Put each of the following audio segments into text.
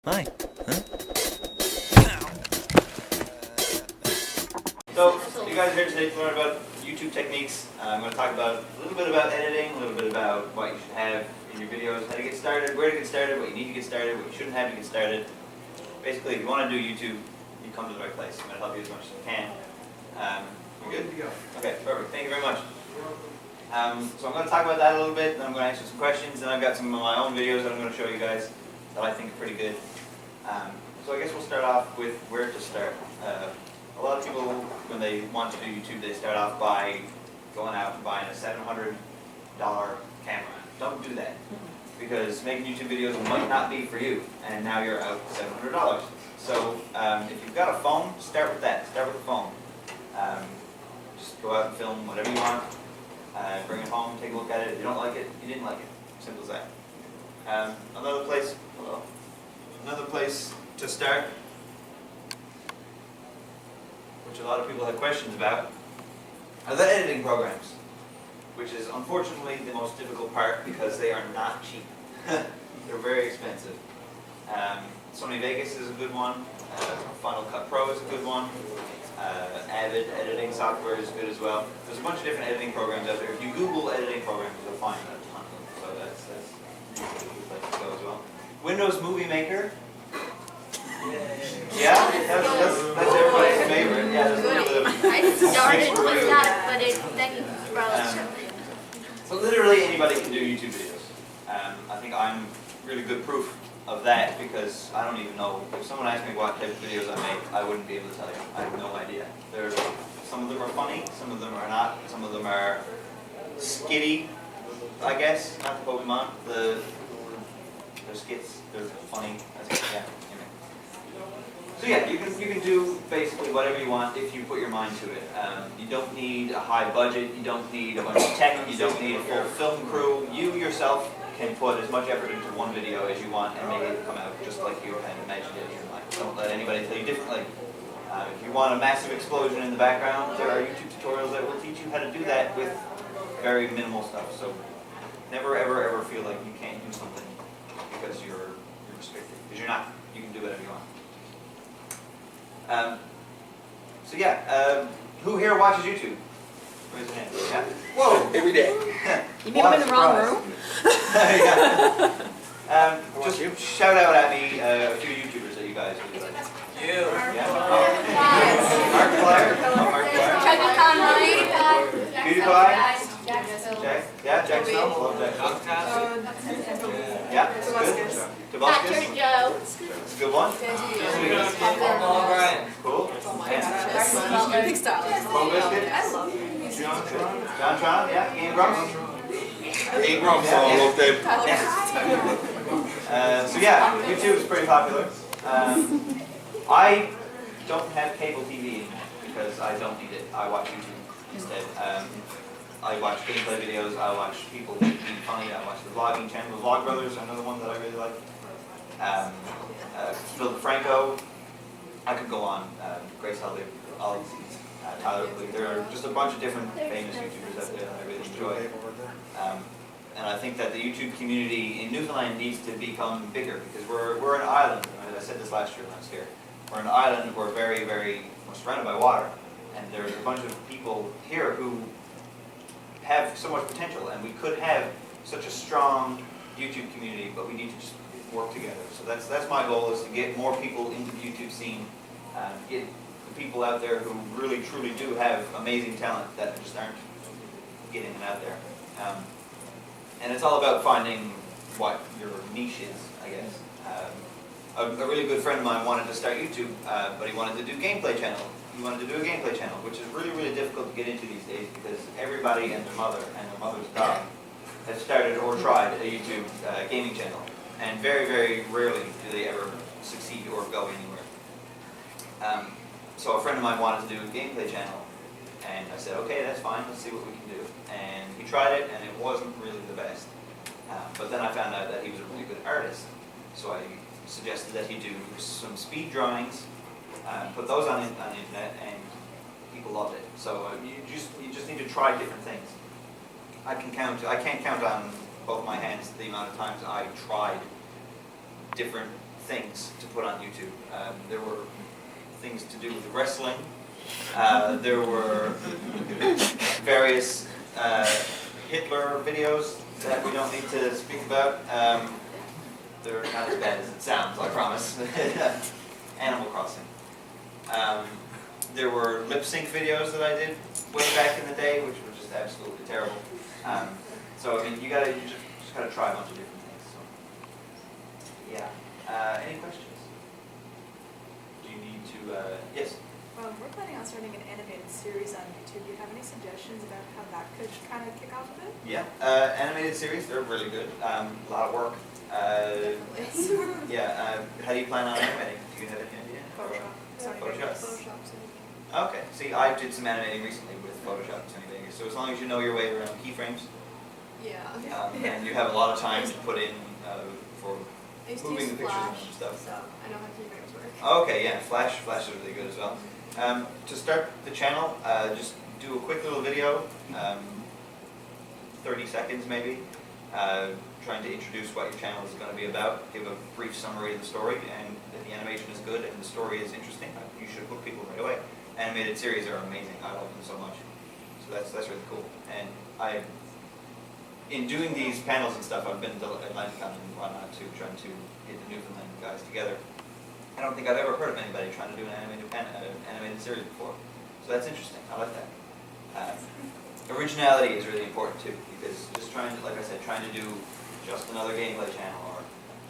Hi. Huh? So, you guys are here today to learn about YouTube techniques. I'm going to talk about a little bit about editing, a little bit about what you should have in your videos, how to get started, where to get started, what you need to get started, what you shouldn't have to get started. Basically, if you want to do YouTube, you come to the right place. I'm going to help you as much as I can. You're good? Okay, perfect. Thank you very much. So I'm going to talk about that a little bit, and then I'm going to answer some questions, and I've got some of my own videos that I'm going to show you guys that I think are pretty good. So I guess we'll start off with where to start. A lot of people, when they want to do YouTube, they start off by going out and buying a $700 camera. Don't do that, because making YouTube videos might not be for you, and now you're out $700. So if you've got a phone, start with that. Start with the phone. Just go out and film whatever you want. Bring it home, take a look at it. If you don't like it, you didn't like it. Simple as that. Another place to start, which a lot of people have questions about, are the editing programs, which is unfortunately the most difficult part because they are not cheap. They're very expensive. Sony Vegas is a good one. Final Cut Pro is a good one. Avid editing software is good as well. There's a bunch of different editing programs out there. If you Google editing programs, you'll find a ton of them. So that's a good place to go as well. Windows Movie Maker. Yeah, that's everybody's favorite. Yeah, there's a little bit of I started with that, but then you probably so literally anybody can do YouTube videos. I think I'm really good proof of that because I don't even know. If someone asked me what type of videos I make, I wouldn't be able to tell you. I have no idea. Some of them are funny, some of them are not. Some of them are skitty, I guess. Not to quote me on. They're skits. They're funny. Yeah. So yeah, you can do basically whatever you want if you put your mind to it. You don't need a high budget. You don't need a bunch of tech. You don't need a full film crew. You yourself can put as much effort into one video as you want and make it come out just like you had imagined it in your mind. Don't let anybody tell you differently. If you want a massive explosion in the background, there are YouTube tutorials that will teach you how to do that with very minimal stuff. So never ever ever feel like you can't do something because you're restricted. Because you're not. You can do whatever you want. So yeah, who here watches YouTube? Raise your hand. Yeah. Whoa! Every day. You mean I'm in the wrong room? Yeah. Just shout out at me a few YouTubers that you guys really like. You. Yeah. PewDiePie. Yeah, Jack Snow. Love Jack Snow. Yeah, it's good. Dr. Joe. It's a good one. Cool. Big style. Bone Biscuit. I love you. John Tron. Yeah. Game Grumps. Game Grumps all over there. So yeah, YouTube is pretty popular. I don't have cable TV because I don't need it. I watch YouTube instead. I watch gameplay videos. I watch people being funny. I watch the vlogging channel, the Vlog Brothers, another one that I really like. Phil DeFranco. I could go on. Grace Helbig, Ollie Seeds, Tyler Blue. There are just a bunch of different famous YouTubers out there that I really enjoy. And I think that the YouTube community in Newfoundland needs to become bigger because we're an island. I said this last year when I was here. We're an island. We're we're surrounded by water, and there's a bunch of people here who have so much potential, and we could have such a strong YouTube community, but we need to just work together. So that's my goal, is to get more people into the YouTube scene, get the people out there who really truly do have amazing talent that just aren't getting it out there. And it's all about finding what your niche is, I guess. A really good friend of mine wanted to start YouTube, but he wanted to do gameplay channel. He wanted to do a gameplay channel, which is really, really difficult to get into these days because everybody and their mother's dog has started or tried a YouTube gaming channel. And very, very rarely do they ever succeed or go anywhere. So a friend of mine wanted to do a gameplay channel, and I said, okay, that's fine, let's see what we can do. And he tried it, and it wasn't really the best. But then I found out that he was a really good artist, so I suggested that he do some speed drawings, put those on the internet, and people loved it. So you just need to try different things. I can't count on both my hands the amount of times I tried different things to put on YouTube. There were things to do with wrestling. There were various Hitler videos that we don't need to speak about. They're not as bad as it sounds, I promise. Animal Crossing. There were lip sync videos that I did way back in the day, which were just absolutely terrible. So I mean, you just gotta try a bunch of different things. So yeah. Any questions? Do you need to? Yes. We're planning on starting an animated series on YouTube. Do you have any suggestions about how that could kind of kick off a bit? Yeah. Animated series, they're really good. A lot of work. Definitely. Yeah. How do you plan on animating? Do you have any idea? Photoshop. Sorry, Photoshop. Photoshop. Okay. See, I did some animating recently with Photoshop and Sony Vegas. So as long as you know your way around keyframes, Yeah. and you have a lot of time to put in for I used to moving use the pictures Flash, and stuff. so I know how keyframes work. Okay, yeah, Flash is really good as well. To start the channel, just do a quick little video, 30 seconds maybe, trying to introduce what your channel is going to be about, give a brief summary of the story, and if the animation is good and the story is interesting, you should hook people right away. Animated series are amazing, I love them so much. So that's really cool. And in doing these panels and stuff, I've been to Atlanticon and whatnot too, trying to get the Newfoundland guys together. I don't think I've ever heard of anybody trying to do an animated series before. So that's interesting. I like that. Originality is really important too, because just trying to, like I said, trying to do just another gameplay channel or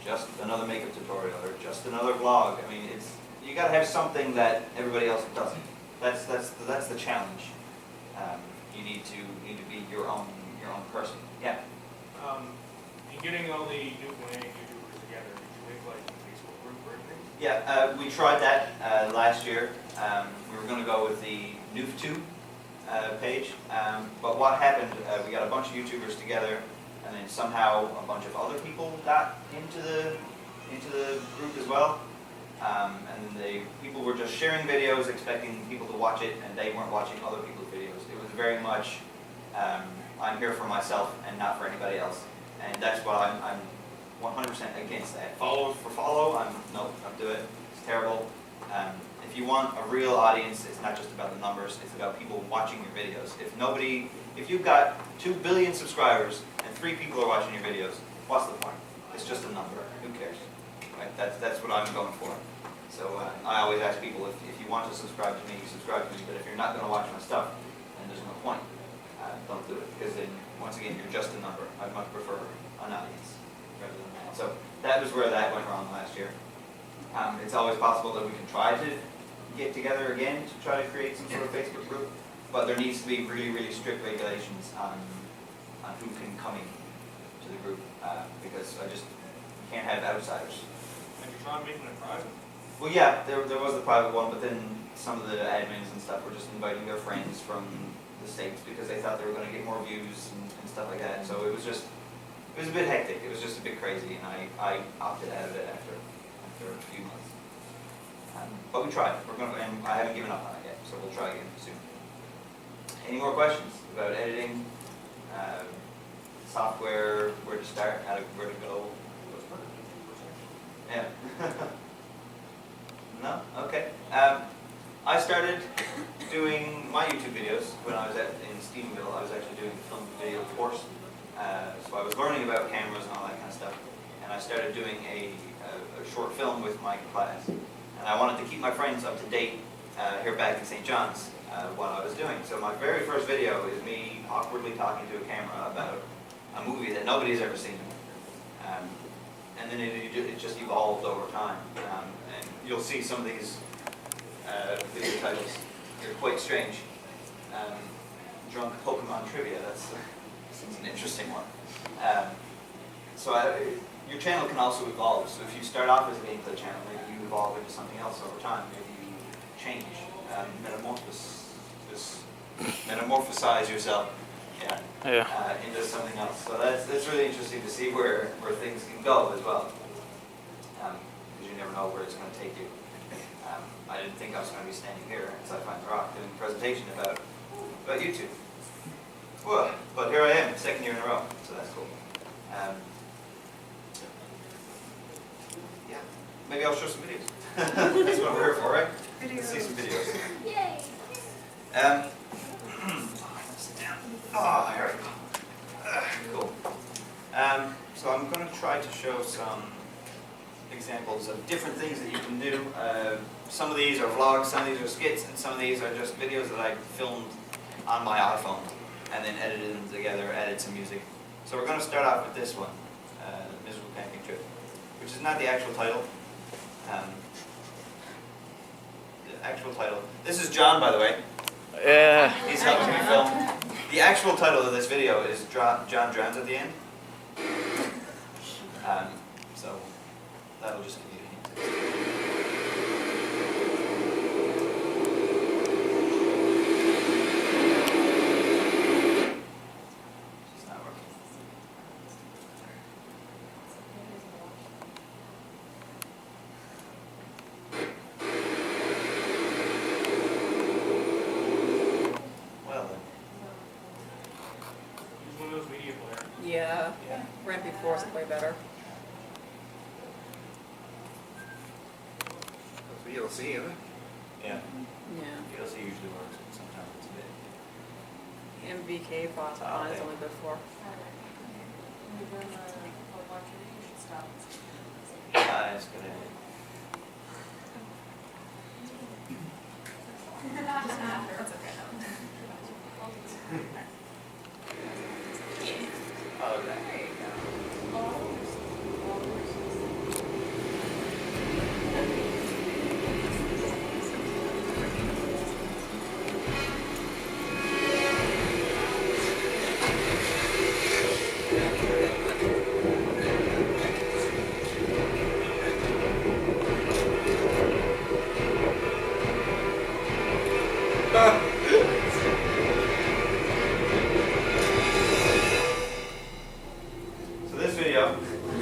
just another makeup tutorial or just another vlog. I mean, you got to have something that everybody else doesn't. That's the challenge. You need to be your own person. Yeah. In getting all the Newfoundland YouTubers together, did you make like a Facebook group or anything? Yeah, we tried that last year. We were going to go with the NoofTube page, but what happened, we got a bunch of YouTubers together, and then somehow a bunch of other people got into the group as well. And people were just sharing videos, expecting people to watch it, and they weren't watching other people's videos. It was very much, I'm here for myself and not for anybody else. And that's why I'm 100% against that. Follow for follow, no, don't do it. It's terrible. If you want a real audience, it's not just about the numbers, it's about people watching your videos. If you've got 2 billion subscribers and 3 people are watching your videos, what's the point? It's just a number, who cares? Right? That's what I'm going for. So I always ask people, if you want to subscribe to me, subscribe to me, but if you're not going to watch my stuff, then there's no point. Don't do it, because then, once again, you're just a number. I'd much prefer an audience rather than that. So that was where that went wrong last year. It's always possible that we can try to get together again to try to create some sort of Facebook group, but there needs to be really, really strict regulations on who can come in to the group, because I just can't have outsiders. Have you tried making it private? Well, yeah, there was the private one, but then some of the admins and stuff were just inviting their friends from the States because they thought they were going to get more views and stuff like that. So it was a bit hectic. It was just a bit crazy, and I opted out of it after a few months. But we tried. And I haven't given up on it yet, so we'll try again soon. Any more questions about editing, software, where to start, where to go? Yeah. No? Okay. I started doing my YouTube videos when I was in Stephenville. I was actually doing a film video course. So I was learning about cameras and all that kind of stuff. And I started doing a short film with my class. And I wanted to keep my friends up to date here back in St. John's what I was doing. So my very first video is me awkwardly talking to a camera about a movie that nobody's ever seen. And then it just evolved over time. And you'll see some of these video titles. They're quite strange. Drunk Pokemon Trivia, that's an interesting one. Your channel can also evolve. So if you start off as a gameplay channel, maybe you evolve into something else over time. Maybe you change, metamorphosize yourself, into something else. So that's really interesting to see where things can go as well, because you never know where it's going to take you. I didn't think I was going to be standing here at SciFi On The Rock doing a presentation about YouTube. Well, but here I am, 2nd year in a row, so that's cool. Yeah. maybe I'll show some videos. That's what we're here for, right? Let's see some videos. Yay. Sit down. Oh, here we go. Cool. So I'm going to try to show some examples of different things that you can do. Some of these are vlogs, some of these are skits, and some of these are just videos that I filmed on my iPhone and then edited them together, added some music. So we're going to start off with this one, Miserable Camping Trip, which is not the actual title. The actual title. This is John, by the way. Yeah. He's helping me film. The actual title of this video is John Drowns at the End. So that'll just give you a hint. It's not working. Well then. Use one of those media players. Yeah, Yeah. Ramp before is way better. VLC, isn't it? Yeah. Yeah. VLC usually works, but sometimes it's a bit. MVK font Oh, is yeah. only good for. That's a good idea. Okay. So this video,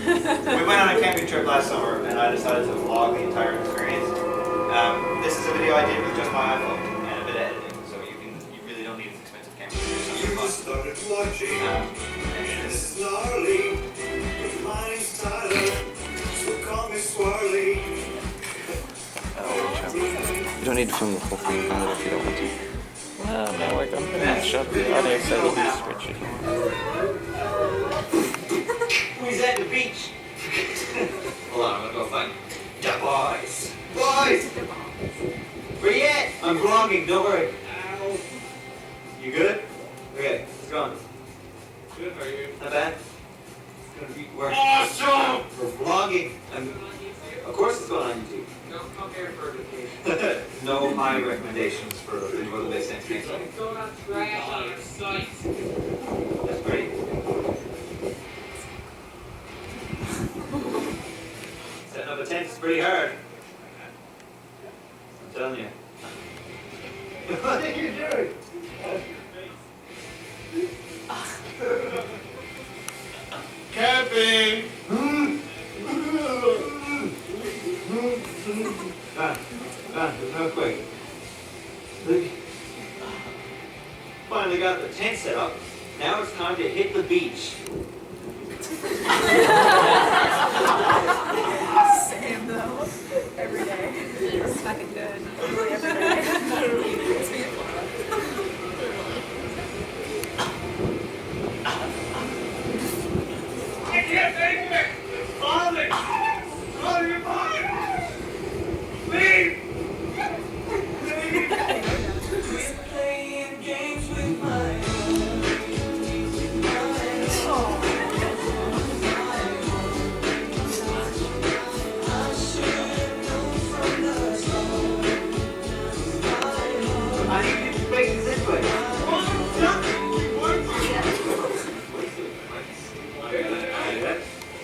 we went on a camping trip last summer and I decided to vlog the entire experience. This is a video I did with just my iPhone and a bit of editing, so you really don't need an expensive camera to do something Started watching, fun. it's gnarly. My name's Tyler, so call me Swarley. You don't need to film the whole thing on it if you don't want to. Well, no, like I'm gonna shut the audio so it'll be switchy. Who's at the beach? Hold on, I'm gonna go find the boys. Boys! Where you at? I'm vlogging, don't worry. Ow. You good? Okay, it's going. Good, are you? Not bad? It's gonna be work. Awesome! We're vlogging. Of course it's going on YouTube. Don't come here for a vacation. No high recommendations for what do they say? Don't have trash on your site. That's great. Setting up a tent is pretty hard. I'm telling you. What are you doing? Camping! Done, real quick. Look. Finally got the tent set up. Now it's time to hit the beach. Same though, every day. It's fucking good. Literally every day. It's beautiful. I can't make it! It's falling! Oh, you're fine! Leave! Playing games with my I need to break this way.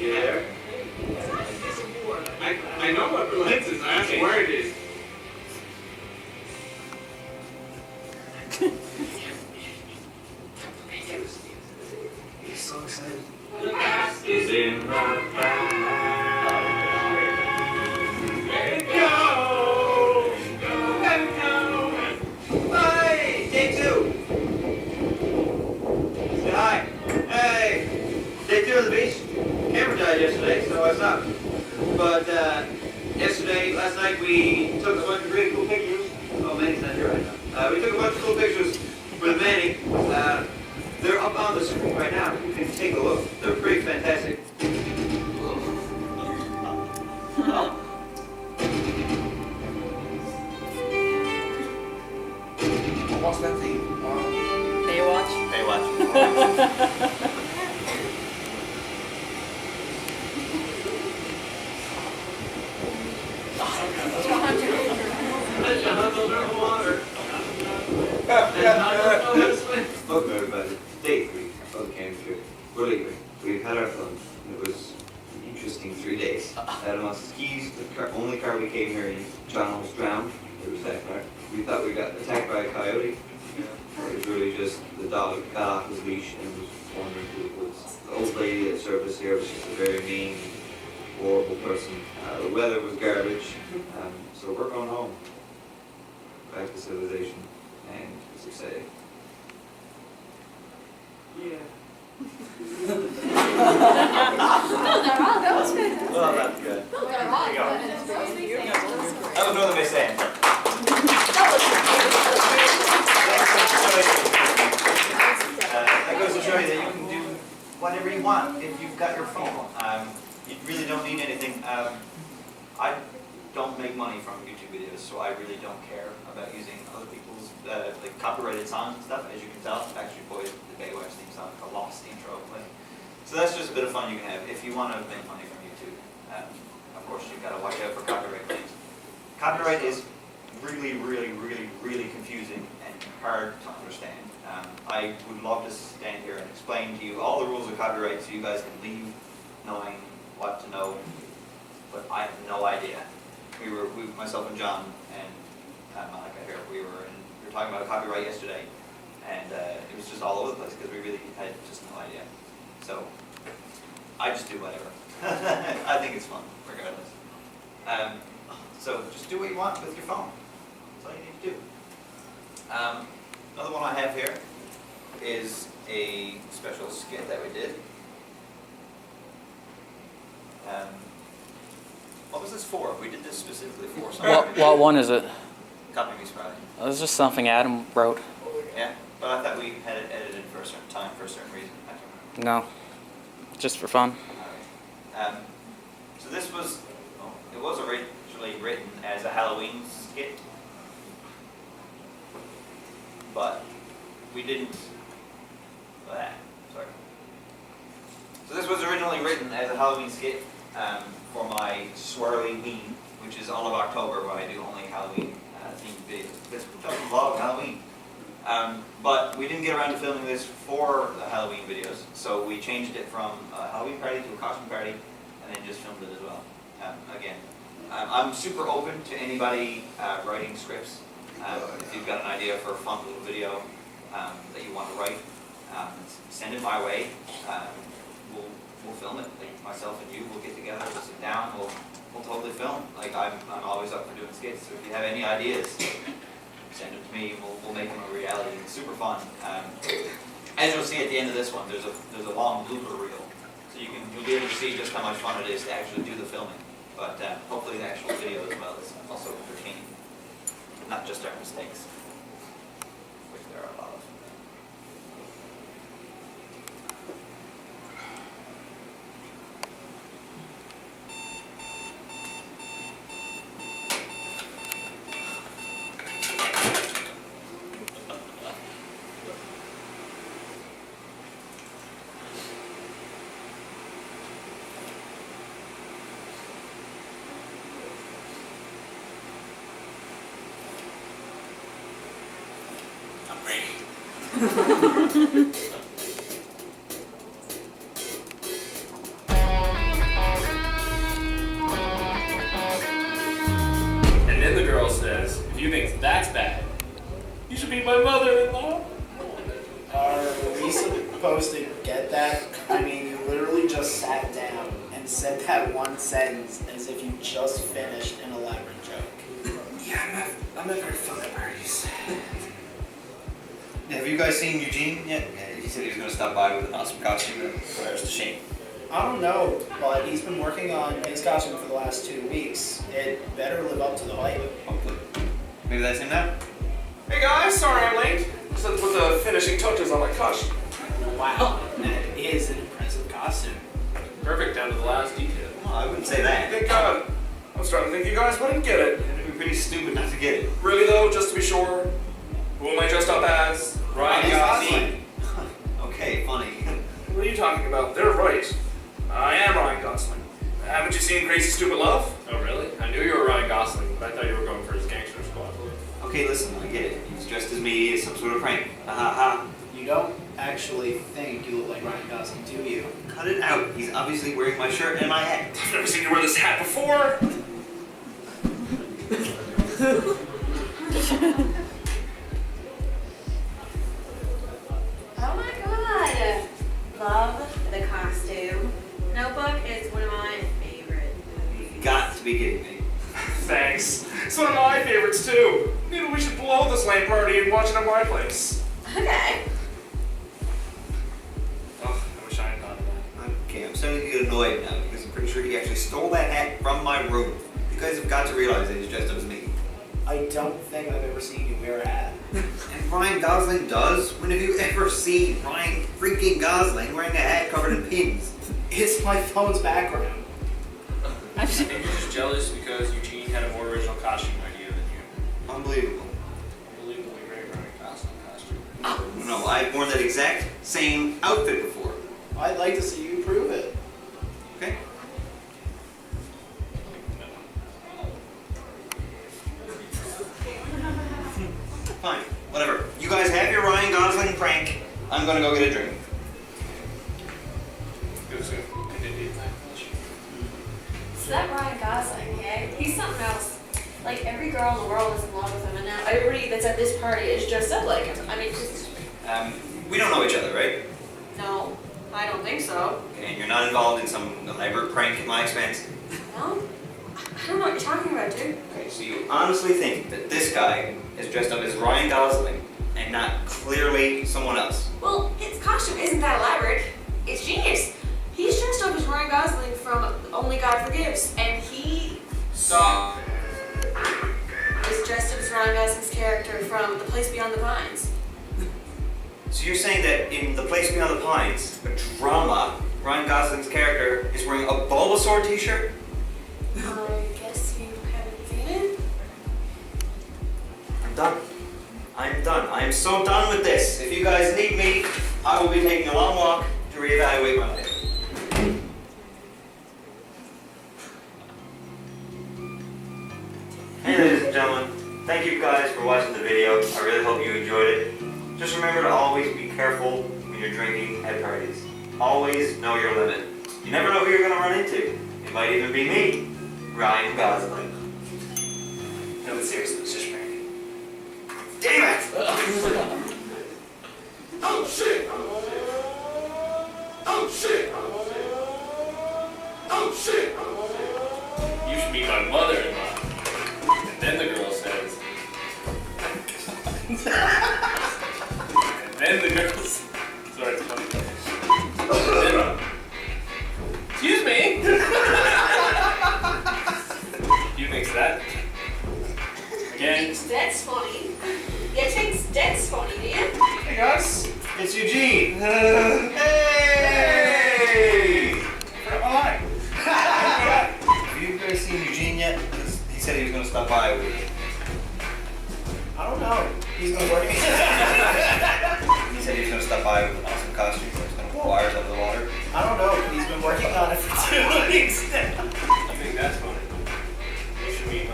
You there? I know what the lens is, I asked where it is. He's so excited. The past is in the past. Let it go! Let it go! Hey, day two. Say hi. Hey. Day two of the beach. Camera died yesterday, so I stopped. But last night we took a bunch of really cool pictures. Oh, Manny's not here right now. We took a bunch of cool pictures with Manny. They're up on the screen right now. You can take a look. They're pretty fantastic. What's that thing? Baywatch. Baywatch. Welcome everybody. Day 3 of the camp trip. We're leaving. We had our fun. It was an interesting 3 days. Adam lost his keys. The only car we came here in. John almost drowned. It was that car. We thought we got attacked by a coyote. It was really just the dog got off his leash and was wandering through the woods. The old lady that served us here was just a very mean, horrible person. The weather was garbage. So we're going home. Back to civilization. And it's exciting. Yeah. That was fantastic. Well, that's good. There you go. That was Northern Bay Sand. That goes to show you that you can do whatever you want if you've got your phone. You really don't need anything. I don't make money from YouTube videos, so I really don't care about using other people's like copyrighted songs and stuff. As you can tell, Backstreet Boys, the Baywatch theme song, a lost intro. So that's just a bit of fun you can have if you want to make money from YouTube. Of course, you've got to watch out for copyright claims. Copyright is really, really, really, really confusing and hard to understand. I would love to stand here and explain to you all the rules of copyright so you guys can leave knowing what to know, but I have no idea. Myself and John and Monica here, we were talking about copyright yesterday, and it was just all over the place because we really had just no idea. So I just do whatever. I think it's fun, regardless. So just do what you want with your phone. That's all you need to do. Another one I have here is a special skit that we did. What was this for? We did this specifically for something. What one is it? Copy Me Swarley. It was just something Adam wrote. Yeah, but I thought we had it edited for a certain time for a certain reason. I don't remember. No, just for fun. Alright. So this was, it was originally written as a Halloween skit, but we didn't. Sorry. So this was originally written as a Halloween skit for my Swarley Ween, which is all of October where I do only Halloween themed videos. Because we don't love Halloween. But we didn't get around to filming this for the Halloween videos, so we changed it from a Halloween party to a costume party, and then just filmed it as well. Again, I'm super open to anybody writing scripts. If you've got an idea for a fun little video that you want to write, send it my way. We'll film it. Like myself and you will get together, we'll sit down, we'll totally film. Like I'm always up for doing skits. So if you have any ideas, send them to me. We'll make them a reality. It's super fun. As you'll see at the end of this one, there's a long blooper reel, so you'll be able to see just how much fun it is to actually do the filming. But hopefully the actual video as well is also entertaining, not just our mistakes, which there are a lot of. And then the girl says, if you think that's bad, you should be my mother-in-law. Are we supposed to get that? I mean, you literally just sat down and said that one sentence as if you just finished an elaborate joke. Yeah, I'm not very fun at parties. Have you guys seen Eugene yet? Yeah, he said he was going to stop by with an awesome costume. Where's the shame? I don't know, but he's been working on his costume for the last 2 weeks. It better live up to the hype. Hopefully. Maybe that's him now? Hey guys, sorry I'm late. Just had to put the finishing touches on my costume. Wow, that is an impressive costume. Perfect down to the last detail. Well, I wouldn't say that. Thank God. I was starting to think you guys wouldn't get it. It'd be pretty stupid not to get it. Really though, just to be sure, who am I dressed up as? Ryan Gosling. Okay, funny. What are you talking about? They're right. I am Ryan Gosling. Haven't you seen Crazy Stupid Love? Oh, really? I knew you were Ryan Gosling, but I thought you were going for his gangster squad look. Okay, listen, I get it. He's dressed as me as some sort of prank. Ha ha ha. You don't actually think you look like Ryan Gosling, do you? Cut it out. He's obviously wearing my shirt and my hat. I've never seen you wear this hat before. Oh my god. Love the costume. Notebook is one of my favorite movies. Got to be kidding me. Thanks. It's one of my favorites too. Maybe we should blow this lane party and watch it at my place. Okay. Oh, I wish I had thought of that. Okay, I'm starting to get annoyed now because I'm pretty sure he actually stole that hat from my room. You guys have got to realize that he's dressed up as me. I don't think I've ever seen you wear a hat. And Ryan Gosling does? When have you ever seen Ryan freaking Gosling wearing a hat covered in pins? It's my phone's background. I think you're just jealous because Eugene had a more original costume idea than you. Unbelievable. Unbelievably great Ryan Gosling costume. No, I've worn that exact same outfit before. I'd like to see you prove it. Okay? Fine, whatever. You guys have your Ryan Gosling prank. I'm gonna go get a drink. So that Ryan Gosling, okay? He's something else. Like every girl in the world is in love with him, and now everybody that's at this party is dressed up like him. I mean, just We don't know each other, right? no, I don't think so. Okay, and you're not involved in some elaborate prank at my expense? No, I don't know what you're talking about, dude. Okay, so you honestly think that this guy is dressed up as Ryan Gosling and not clearly someone else? Well, his costume isn't that elaborate. It's genius. He's dressed up as Ryan Gosling from Only God Forgives, and he Stop. is dressed up as Ryan Gosling's character from The Place Beyond the Pines. So you're saying that in The Place Beyond the Pines, a drama, Ryan Gosling's character is wearing a Bulbasaur t-shirt? I guess you haven't seen it? I'm done. I'm done. I am so done with this. If you guys need me, I will be taking a long walk to reevaluate my life. Hey ladies and gentlemen, thank you guys for watching the video. I really hope you enjoyed it. Just remember to always be careful when you're drinking at parties. Always know your limit. You never know who you're going to run into. It might even be me, Ryan Gosling. No, but seriously, it's just prank. Damn it! Oh shit! Oh shit! Oh shit! You should meet my mother-in-law. And then the girl says. And then the girl says. Sorry, it's funny. Then, excuse me? You think that? Again? That's funny. You think that's funny, do you? Hey guys, It's Eugene! hey! Hi. Have you guys seen Eugene yet? 'Cause he said he was going to stop by with me. I don't know. He's been working. He said he was going to stop by with an awesome costume. He was going to pull wires out of the water. I don't know. He's been working on it for 2 weeks now. I think that's funny. You should meet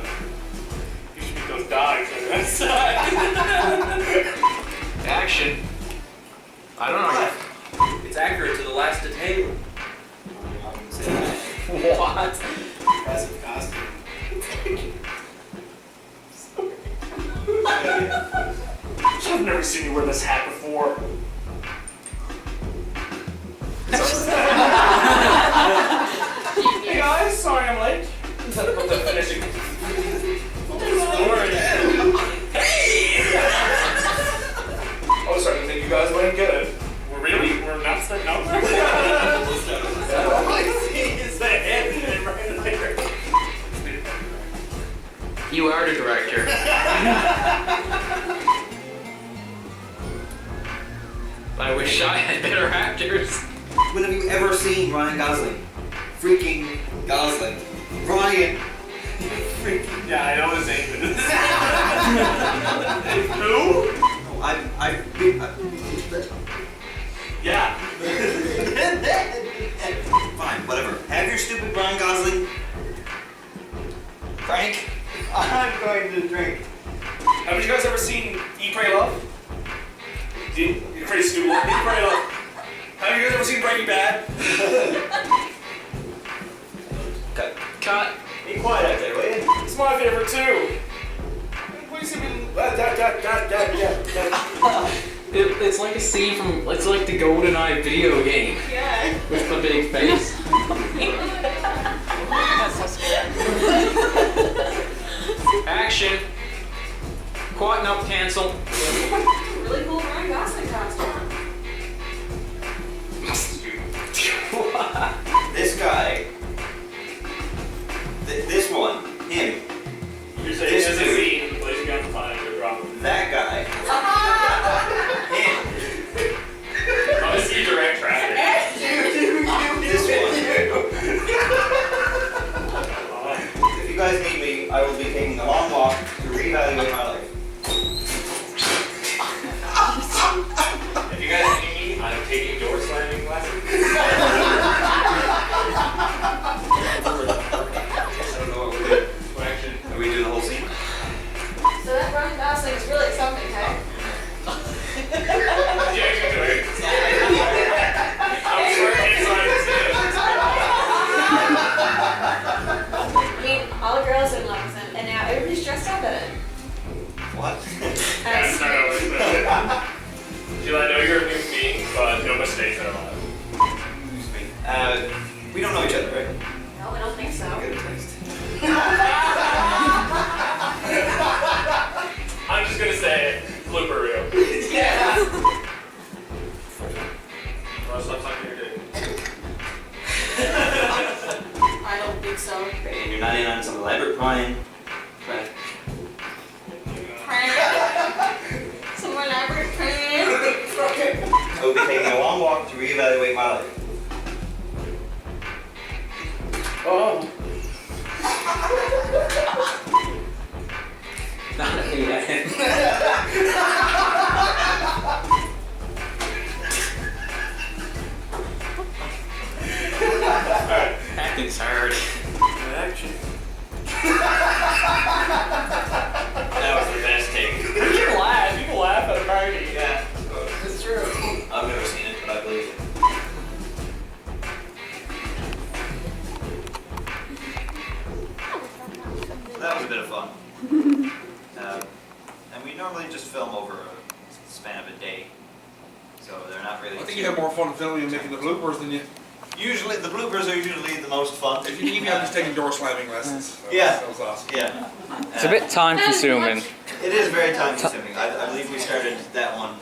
those dogs on the outside. Action. I don't know. It's accurate to the last detail. What? Impressive costume. I've never seen you wear this hat before. Hey guys, sorry I'm late. Put the finishing. I was starting to think you guys wouldn't get it. We're not set. No. You are the director. I wish I had better actors. When have you ever seen Ryan Gosling? Freaking Gosling. Ryan. Freaking. Yeah, I know his name. Who? Yeah. Fine, whatever. Have your stupid Ryan Gosling. Frank, I'm going to drink. Have you guys ever seen Eat, Pray, Love? You're pretty stupid. Eat, Pray, Love. Have you guys ever seen Breaking Bad? Cut. Be quiet out there, will you? It's my favorite too. Please give me It's like a scene from, it's like the GoldenEye video game. Yeah. With the big face. That's so scary. Action. Quite enough, cancel. Really cool Ryan Gosling costume. This guy. This one. Him. You're saying This there's a dude. scene in the place you got to find the drop. That guy. Him. Oh, this is direct traffic. This one. If you guys need me, I will be taking a long walk to reevaluate my life. If you guys need me, I'm taking door slamming lessons. I don't know what we're doing. Well, actually, Are we doing the whole scene? So that Ryan Gosling is really something, hey? yeah, you can do it. I'm sure inside the scene. I mean, all the girls are in love with him, and now everybody's dressed up in it. What? That's not always the Jill, I know you're a new being, but no mistakes are allowed. Excuse me. We don't know each other, right? No, I don't think so. Get a taste. I'm just gonna say it. Blooper reel. Yeah. Well, stop sucking your dick. I don't think so. And you're not in on some elaborate plan. Right. Some elaborate plan. I will be taking a long walk to reevaluate my life. Oh. Not at the end. Acting's hard. Action. That was the best take. People laugh at a party. Yeah. It's true. I've never seen it, but I believe it. That was a bit of fun. And we normally just film over a span of a day. So they're not really. I think you have more fun filming and making the bloopers than you. Usually, the bloopers are usually the most fun. If you need me, I'm just taking door slamming lessons. Yeah. That was awesome. Yeah. It's a bit time consuming. It is very time consuming. I believe we started that one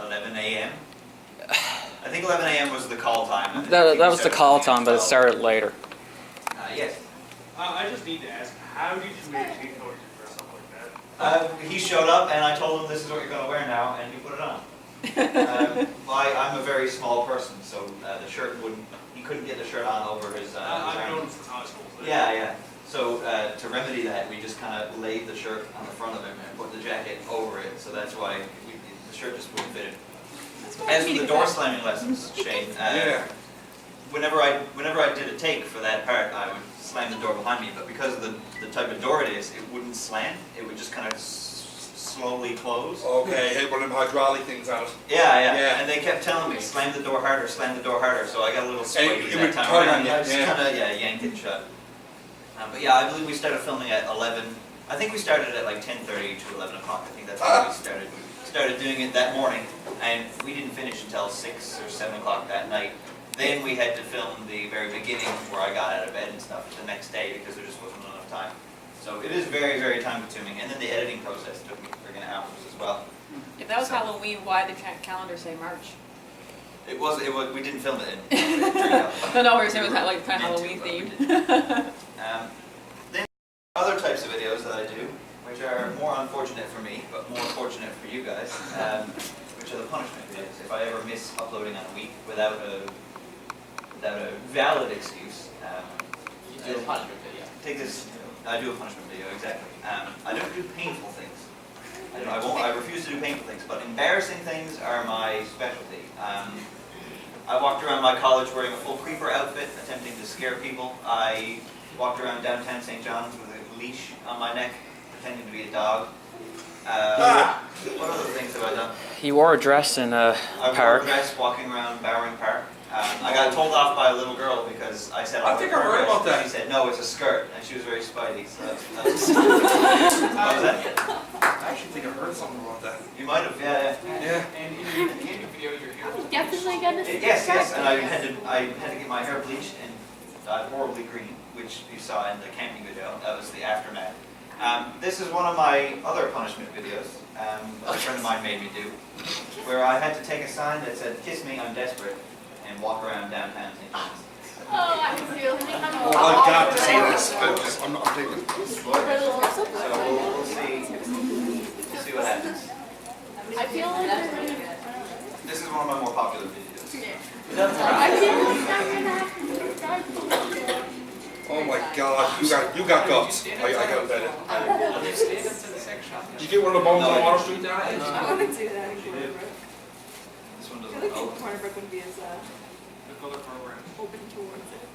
11 a.m. I think 11 a.m. was the call time. and That we was the started call at time, but it 12. started later. Yes. I just need to ask, how did you make Kate Cody dress up like that? He showed up and I told him this is what you're going to wear now, and he put it on. I'm a very small person, so the shirt wouldn't. He couldn't get the shirt on over his. I've arm. known him since high school. So Yeah, yeah. So to remedy that, we just kind of laid the shirt on the front of him and put the jacket over it. So that's why the shirt just wouldn't fit him. As for the door slamming lessons, Shane, Yeah. whenever I did a take for that part, I would slam the door behind me. But because of the type of door it is, it wouldn't slam. It would just kind of slowly close. Okay, had one of them hydraulic things on it. Yeah, yeah, Yeah. And they kept telling me, slam the door harder, slam the door harder. So I got a little And spiky it that would time turn around. on you, I just yeah. kind of yanked it shut. But yeah, I believe we started filming at 11. I think we started at like 10:30 to 11 o'clock. I think that's when we started doing it that morning, and we didn't finish until 6 or 7 o'clock that night. Then we had to film the very beginning where I got out of bed and stuff the next day because there just wasn't enough time. So it is very, very time consuming, and then the editing process took me friggin' hours as well. If that was Halloween, why did the calendar say March? It was. We didn't film it in. during Halloween. No, we're saying it was like kind of Meant to, Halloween but we themed. Then other types of videos that I do do, which are more unfortunate for me, but more fortunate for you guys, which are the punishment videos. If I ever miss uploading on a week without a valid excuse, You do a punishment video. take this. I do a punishment video, exactly. I don't do painful things. I refuse to do painful things, but embarrassing things are my specialty. I walked around my college wearing a full creeper outfit, attempting to scare people. I walked around downtown St. John's with a leash on my neck, pretending to be a dog. What other things have I done? He wore a dress in a I wore park. a dress walking around Bowering Park. I got told off by a little girl because I said I think I heard about that. She said, no, it's a skirt, and she was very spitey, so that's what was that? I actually think I heard something about that. You might have, yeah. Yeah. And in your YouTube video, you're here. Definitely gonna see. Yes, and I had to get my hair bleached and dyed horribly green, which you saw in the camping video. That was the aftermath. This is one of my other punishment videos a friend of mine made me do, where I had to take a sign that said, "Kiss me, I'm desperate," and walk around downtown St. John's. Oh, I feel like Oh, I've got to see this. I'm taking it. So we'll see what happens. I feel like This is one of my more popular videos. I feel like I'm gonna have to subscribe. Oh my God, you got guts. I gotta bet it. You stand up to the sex shop. Did you get one of the bones on Water Street down there? I want to do that in She did. This one I doesn't think help. Cornerbrook would be as The color program. open towards it.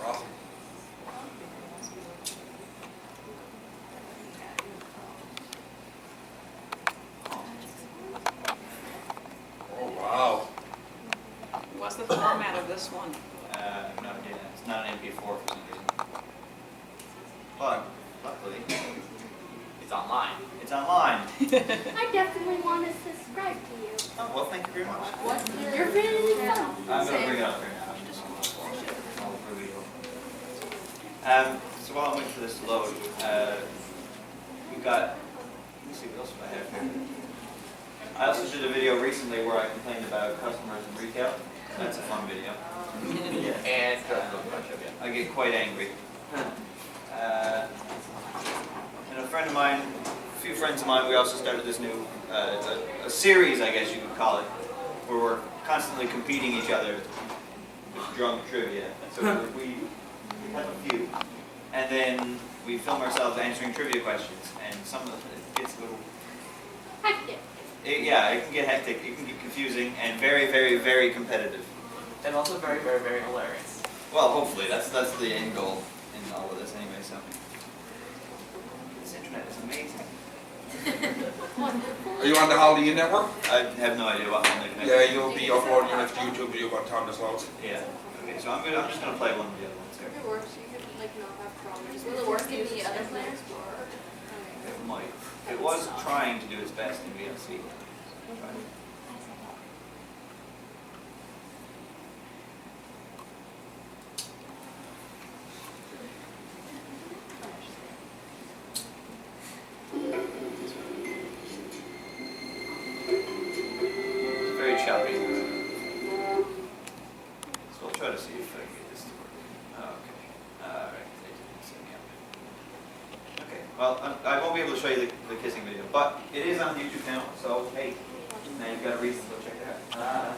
Awesome. Oh wow. What's the format of this one? No, yeah, it's not an MP4 for some reason. But, luckily, It's online. it's online. I definitely want to subscribe to you. Oh, well, thank you very much. You're really fun. I'm going to bring it up here now. I'll reveal. So while I'm waiting for this to load, we've got, let me see what else I have here. I also did a video recently where I complained about customers in retail. That's a fun video. And I get quite angry. And a friend of mine, a few friends of mine, we also started this new, a series, I guess you could call it, where we're constantly competing each other with drunk trivia. So we have a few. And then we film ourselves answering trivia questions, and some of it gets a little... Hectic. Yeah, it can get hectic, it can get confusing, and very, very, very competitive. And also very, very, very hilarious. Well, hopefully, that's the end goal in all of this anyway, so. This internet is amazing. Are you on the Holiday Inn Network? I have no idea what I'm making. Yeah, you'll be uploading your next YouTube video by the time this loads. Yeah. Okay, so I'm just gonna play one of the other ones here. If it works, you could like not have problems. Will it work in the other players? It might. It was trying to do its best in VLC. It's very choppy. So I'll try to see if I can get this to work. Okay. Alright. Okay. Well, I won't be able to show you the kissing video, but it is on the YouTube channel, so hey, now you've got a reason to go check it out.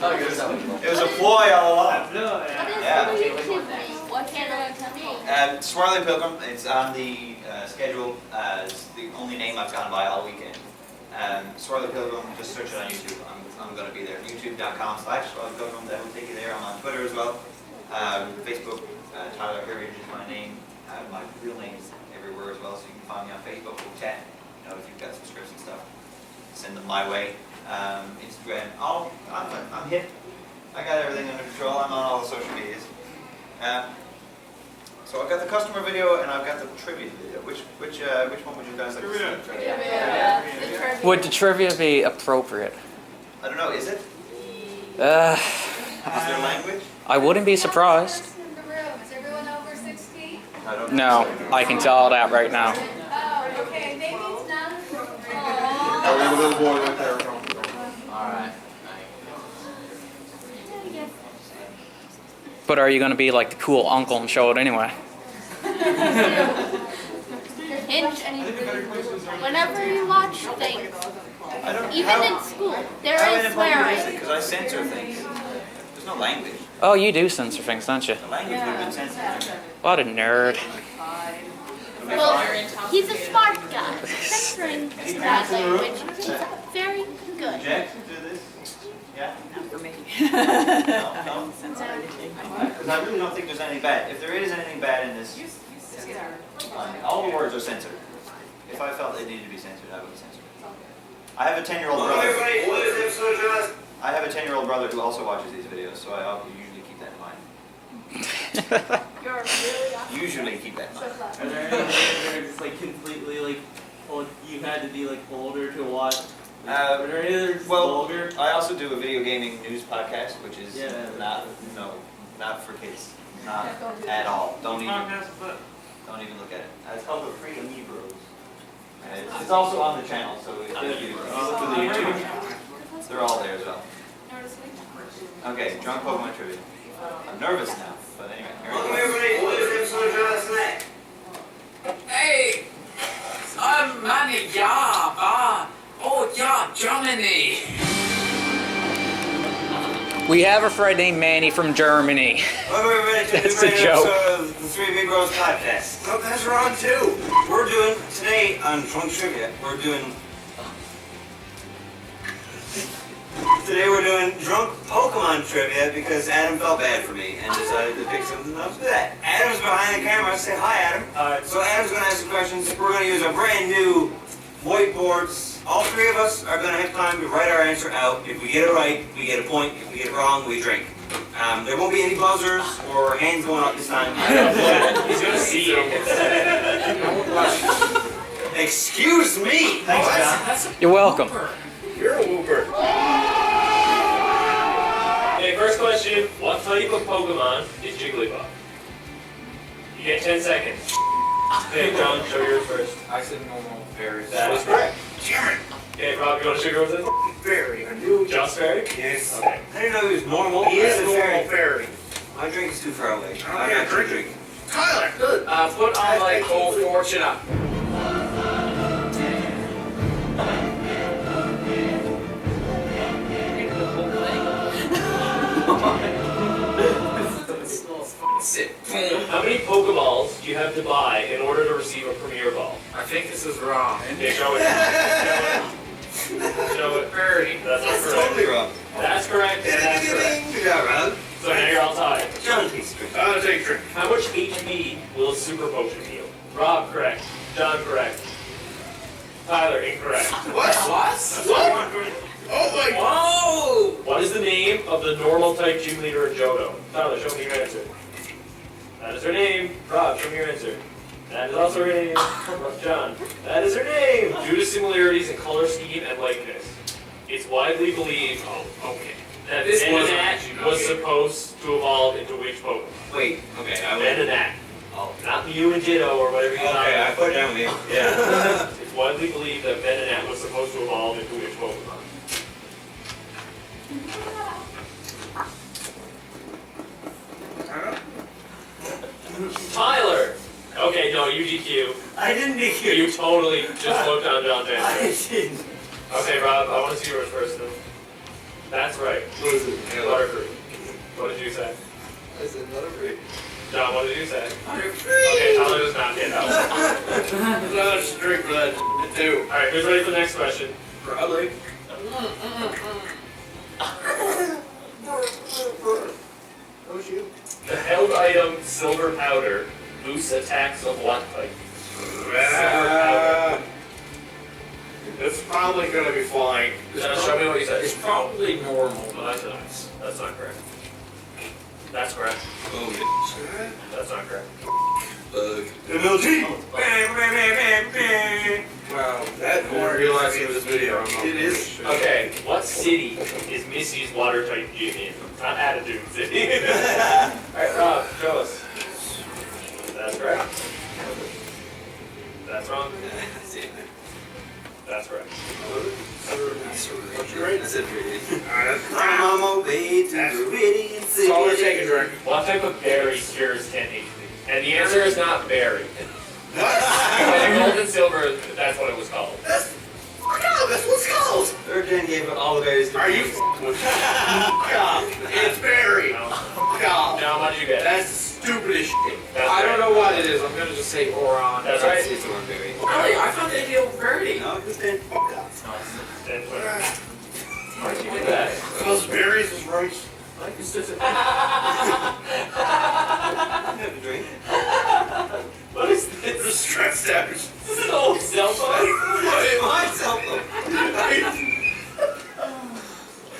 Oh, you're so cool. It was a ploy all along. Yeah. What can you tell me? Swarley Pilgrim, it's on the schedule as the only name I've gone by all weekend. Swarley Pilgrim, just search it on YouTube. I'm going to be there. YouTube.com/Swarley Pilgrim, that will take you there. I'm on Twitter as well. Facebook, Tyler Heritage is my name. My real name is everywhere as well, so you can find me on Facebook. We'll chat. You know, if you've got some scripts and stuff, send them my way. Instagram, I'm hip. I got everything under control. I'm on all the social medias. So I've got the customer video and I've got the trivia video. Which one would you guys like to see? Would the trivia be appropriate? I don't know. Is it? Is Uh, there language? I wouldn't be surprised. Is everyone over 16? I don't No, I can tell that right now. Oh, okay. Maybe it's not appropriate. Oh, there's a little boy right there. Alright. But are you going to be like the cool uncle and show it anyway? Whenever you watch things, I don't even in school, there is swearing. because I censor things. There's no language. Oh, you do censor things, don't you? The language would have been censored. What a nerd. Well, he's a smart guy. Censoring bad language is very good. Objection to this? Yeah? Not for me. No? Censor anything. Because I really don't think there's anything bad. If there is anything bad in this, all the words are censored. If I felt they needed to be censored, I would have censored it. I have a 10-year-old brother. Everybody, what is episode, John? I have a 10-year-old brother who also watches these videos, so I usually keep that in mind. Usually keep that in mind. Are there any that are just like completely like old, you had to be like older to watch? Are there any that are just vulgar? I also do a video gaming news podcast, which is Yeah. not for kids. Not at all. Don't even look at it. It's called the Freedom Hebrews. It's also on the channel, so if you look for the YouTube, they're all there as well. Okay, drunk Pokemon trivia. I'm nervous now, but anyway. Welcome everybody, what is episode, John? Snack. Hey, money, yeah, oh yeah, Germany. We have a friend named Manny from Germany. Welcome everybody to That's the a new joke. episode of the Three Big Bros podcast. Oh, that's wrong too. We're doing, today on Drunk Trivia, we're doing drunk Pokemon trivia because Adam felt bad for me and decided to pick something else for that. Adam's behind the camera. Say hi, Adam. Hi. So Adam's going to ask some questions. We're going to use our brand new whiteboards. All three of us are going to have time to write our answer out. If we get it right, we get a point. If we get it wrong, we drink. There won't be any buzzers or hands going up this time. He's going to see you. Excuse me. Thanks, You're welcome. You're a whooper. Okay, first question. What type of Pokemon is Jigglypuff? You get 10 seconds. Okay, John, show yours first. I said normal fairy. That is correct. Damn it. Okay, Rob, you want to show yours then? Fairy. I do. Just fairy? Yes. Okay. I didn't know he was normal. He is a normal normal fairy. My drink is too far away. I'm yeah, not drinking. Tyler, good. Put on like Cold Fortune up. How many Pokeballs do you have to buy in order to receive a Premier Ball? I think this is wrong. Okay, show it. Show it. 30. That's not That's correct. totally wrong. That's correct. And that's correct. Good job, Rob. So now you're all tied. John takes a drink. I'll take a drink. How much HP will a Super Potion heal? Rob, correct. John, correct. Tyler, incorrect. What? Oh my Whoa! What is the name of the normal type gym leader in Johto? Tyler, show me your answer. That is her name. Rob, show me your answer. That is also her name. John, that is her name. Due to similarities in color scheme and likeness, it's widely believed that This was Venonat was supposed to evolve into which Pokemon? Wait, okay, Venonat. Oh, not Mew and Ditto or whatever you Okay, I put down with you. Yeah. It's widely believed that Venonat was supposed to evolve into which Pokemon? Tyler! Okay, no, you DQ. I didn't DQ. You totally just looked on John's I answer. didn't. Okay, Rob, I want to see yours first then. That's right. What is it? Butterfree. What did you say? I said Butterfree. John, what did you say? Okay, Tyler does not get that one. Let's drink for that too. Alright, who's ready for the next question? Probably. Oh shoot. The held item Silver Powder boosts attacks of what type? Silver Powder. It's probably gonna be flying. John, show me what you said. It's probably normal. Well, that's not correct. That's correct. Oh, That's not correct. bug. MLG! Wow, that I didn't realize it was video. It is. Okay, what city is Missy's water type gym in? Not Attitude City. Alright, Rob, show us. That's correct. That's wrong. That's correct. What's your grade? I said pretty. That's I'm on my way to the Meridian City. Taller, take a drink. What type type of berry cures 10 HP? And the answer is not berry. And gold and silver, that's what it was called. That's what it's called. Third gen gave it all the berries. Are you f***ing with me? It's berry. Now, how much you get? That's the stupidest shit. I don't know what it is. I'm gonna just say boron. That's right. It's the one berry. Really? I thought they deal berry. No, it's 10. Why'd you do that? Those berries is right. Like it's just Have a drink. What is this? The stress stabbers. This is an old cell phone. My cell phone.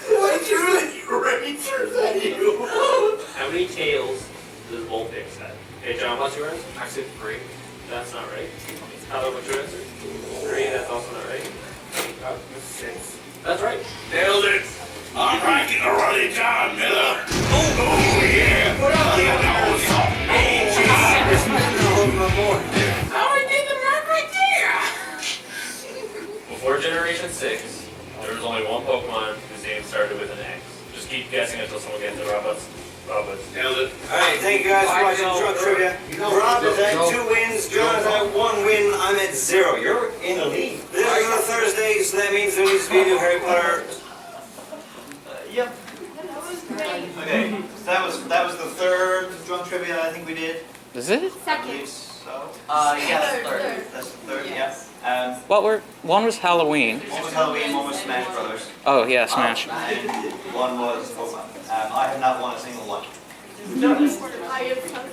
What rangers at you? How many tails does Vulpix have? Hey, John, what's yours? I said 3. That's not right. Tyler, what's your answer? 3, that's also not right. 6. That's right. Nailed it. I'm rocking a Ruddy John Miller. Oh yeah. Put up the nose. How I did the mark right there. Before Generation 6, there was only one Pokemon whose name started with an X. Just keep guessing until someone gets it. Robots. Nailed it. Alright, thank you guys for watching Drunk Trivia. Rob is at 2 wins, John is at 1 win, I'm at 0. You're in the lead. This is a Thursday, so that means there needs to be a new Harry Potter. Yep. Okay, so that was the third drunk trivia I think we did. Is it? I believe so. Yeah, that's third. That's the third, yeah. One was Halloween. One was Halloween, one was Smash Brothers. Oh yeah, Smash. And one was Pokemon. I have not won a single one. I am so sorry.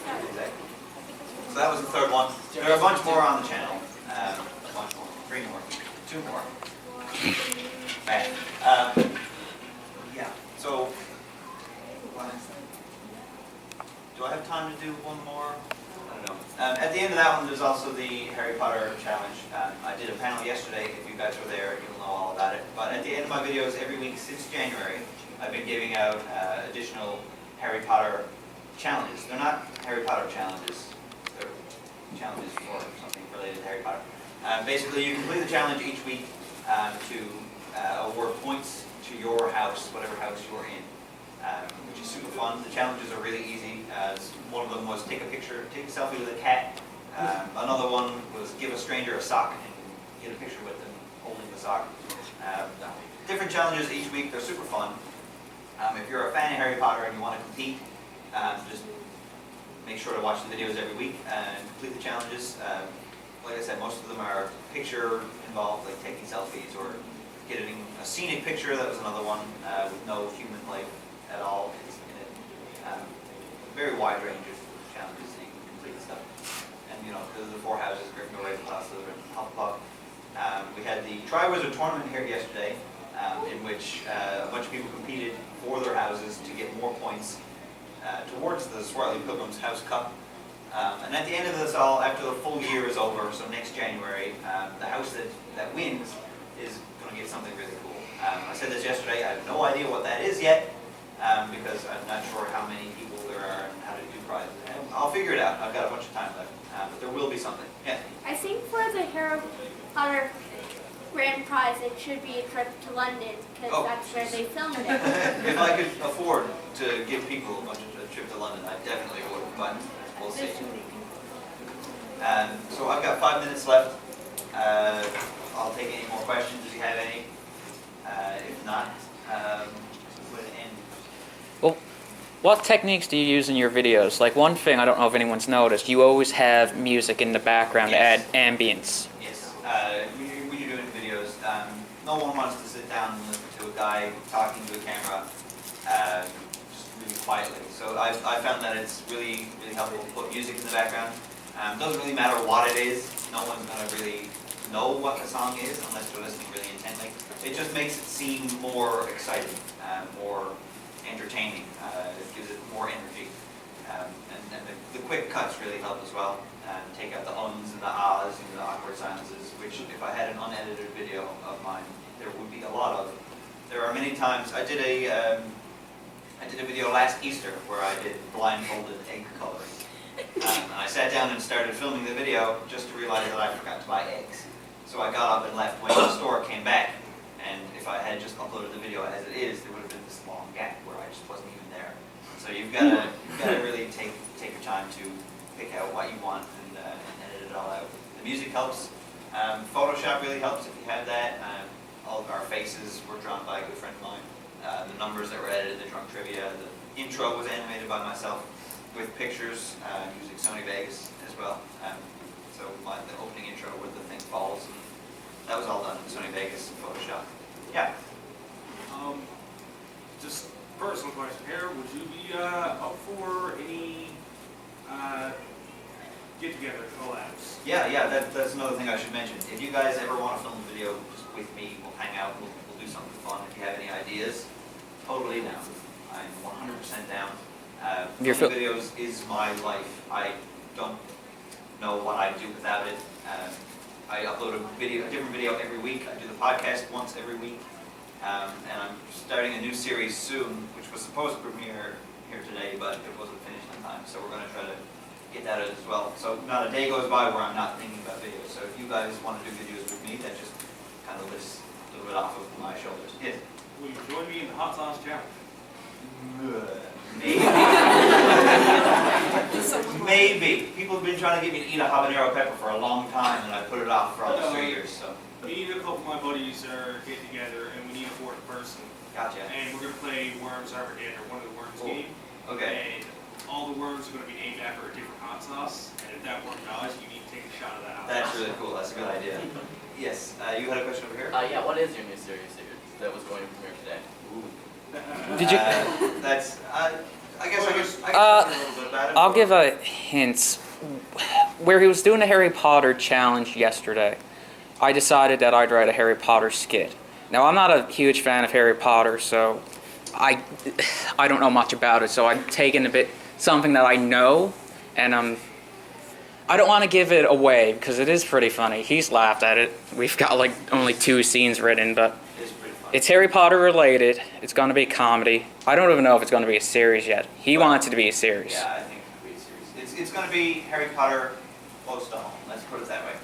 So that was the third one. There are a bunch more on the channel. A bunch more. 3 more. 2 more. Right. Yeah. So, do I have time to do one more? I don't know. At the end of that one, there's also the Harry Potter challenge. I did a panel yesterday. If you guys were there, you'll know all about it. But at the end of my videos, every week since January, I've been giving out additional Harry Potter challenges. They're not Harry Potter challenges. They're challenges for something related to Harry Potter. Basically, you complete the challenge each week to award points to your house, whatever house you're in, which is super fun. The challenges are really easy. One of them was take a selfie with a cat. Another one was give a stranger a sock and get a picture with them holding the sock. Different challenges each week. They're super fun. If you're a fan of Harry Potter and you want to compete, just make sure to watch the videos every week and complete the challenges. Like I said, most of them are picture involved, like taking selfies or getting a scenic picture. That was another one with no human life at all in it. Very wide range of challenges that you can complete and stuff. And because of the 4 houses, Gryffindor, Ravenclaw, Slytherin, Hufflepuff. We had the Triwizard Tournament here yesterday, in which a bunch of people competed for their houses to get more points towards the Swarley Pilgrim's House Cup. And at the end of this all, after the full year is over, so next January, the house that wins is going to get something really cool. I said this yesterday, I have no idea what that is yet, because I'm not sure how many people there are and how to do prizes. And I'll figure it out. I've got a bunch of time left, but there will be something. Yeah. I think for the Harry Potter grand prize, it should be a trip to London, because that's where they filmed it. If I could afford to give people a trip to London, I definitely would, but we'll see. So I've got 5 minutes left. I'll take any more questions if you have any. If not, we'll end. Well, what techniques do you use in your videos? Like one thing I don't know if anyone's noticed, you always have music in the background to add ambience. Yes. When you're doing videos, no one wants to sit down and listen to a guy talking to a camera just really quietly. So I found that it's really, really helpful to put music in the background. Doesn't really matter what it is. No one's going to really know what the song is unless they're listening really intently. It just makes it seem more exciting, more entertaining. It gives it more energy. And the quick cuts really help as well. Take out the ums and the ahs and the awkward silences, which if I had an unedited video of mine, there would be a lot of. There are many times, I did a video last Easter where I did blindfolded egg coloring. And I sat down and started filming the video just to realize that I forgot to buy eggs. So I got up and left, went to the store, came back, and if I had just uploaded the video as it is, there would have been this long gap where I just wasn't even there. So you've got to really take your time to pick out what you want and edit it all out. The music helps. Photoshop really helps if you have that. All of our faces were drawn by a good friend of mine. The numbers that were edited, the drunk trivia, the intro was animated by myself with pictures using Sony Vegas as well. So the opening intro where the thing falls, and that was all done in Sony Vegas and Photoshop. Yeah. Just personal question here. Would you be up for any get-together collabs? Yeah, that's another thing I should mention. If you guys ever want to film a video just with me, we'll hang out, we'll do something fun. If you have any ideas, totally down. I'm 100% down. Filming videos is my life. I don't know what I'd do without it. I upload a different video every week. I do the podcast once every week. And I'm starting a new series soon, which was supposed to premiere here today, but it wasn't finished in time. So we're going to try to get that out as well. So not a day goes by where I'm not thinking about videos. So if you guys want to do videos with me, that just kind of lifts a little bit off of my shoulders. Yes? Will you join me in the hot sauce challenge? Maybe. Maybe. People have been trying to get me to eat a habanero pepper for a long time, and I put it off for almost 3 years. So. Me and a couple of my buddies are getting together, and we need a fourth person. Gotcha. And we're going to play Worms Armageddon, or one of the Worms game. Okay. And all the worms are going to be named after a different hot sauce. And if that worm dies, you need to take a shot of that hot sauce. That's really cool. That's a good idea. Yes. You had a question over here? Yeah, what is your new series that was going to premiere today? Did you? That's. I guess I can talk a little bit about it. I'll give a hint. Where he was doing the Harry Potter challenge yesterday, I decided that I'd write a Harry Potter skit. Now, I'm not a huge fan of Harry Potter, so I don't know much about it. So I've taken something that I know, and I don't want to give it away because it is pretty funny. He's laughed at it. We've got like only 2 scenes written, but it's Harry Potter related. It's going to be comedy. I don't even know if it's going to be a series yet. He wants it to be a series. Yeah, I think it could be a series. It's going to be Harry Potter close to home. Let's put it that way.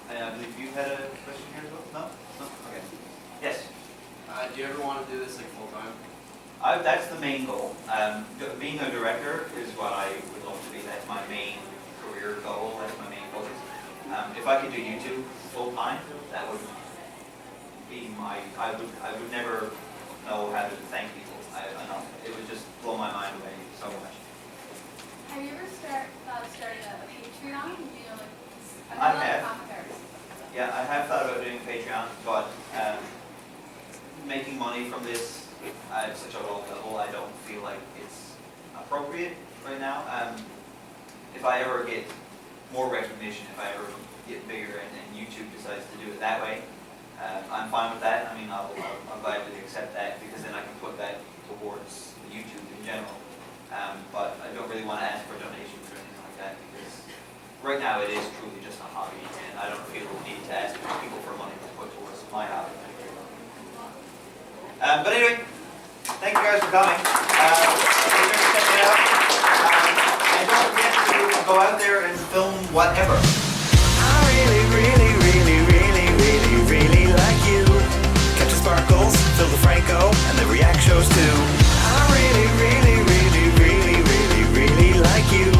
And I believe you had a question here as well? No? Okay. Yes? Do you ever want to do this like full-time? That's the main goal. Being a director is what I would love to be. That's my main career goal. That's my main focus. If I could do YouTube full-time, that would be I would never know how to thank people. I know. It would just blow my mind away so much. Have you ever started a Patreon? You know, I have. Yeah, I have thought about doing Patreon, but making money from this at such a low level, I don't feel like it's appropriate right now. If I ever get more recognition, if I ever get bigger and YouTube decides to do it that way, I'm fine with that. I mean, I'll gladly accept that because then I can put that towards YouTube in general. But I don't really want to ask for donations or anything like that because right now it is truly just a hobby and I don't feel the need to ask people for money to put towards my hobby. But anyway, thank you guys for coming. We're going to check it out. And don't forget to go out there and film whatever. I really, really, really, really, really, really like you. Catch the sparkles, fill the Franco, and the react shows too. I really, really, really, really, really, really like you.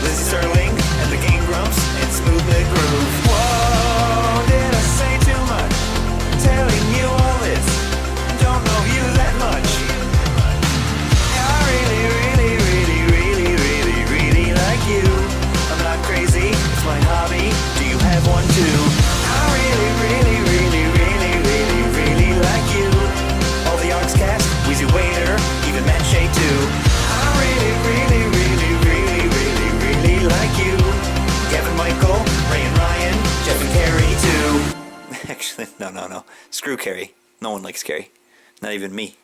Lizzie Sterling and the Game Grumps and Smooth Mid Groove. Whoa, did I say too much? Telling you all this, don't know you that much. I really, really, really, really, really, really like you. I'm not crazy, it's my hobby. Do you have one too? I really, really, really, really, really, really like you. All the Arts cast, Wheezy Waiter, even Matt Shea too. I really, really, really, really, really, really like you. Gavin, Michael, Ray and Ryan, Jeff and Carrie too. Actually, no. Screw Carrie. No one likes Carrie. Not even me.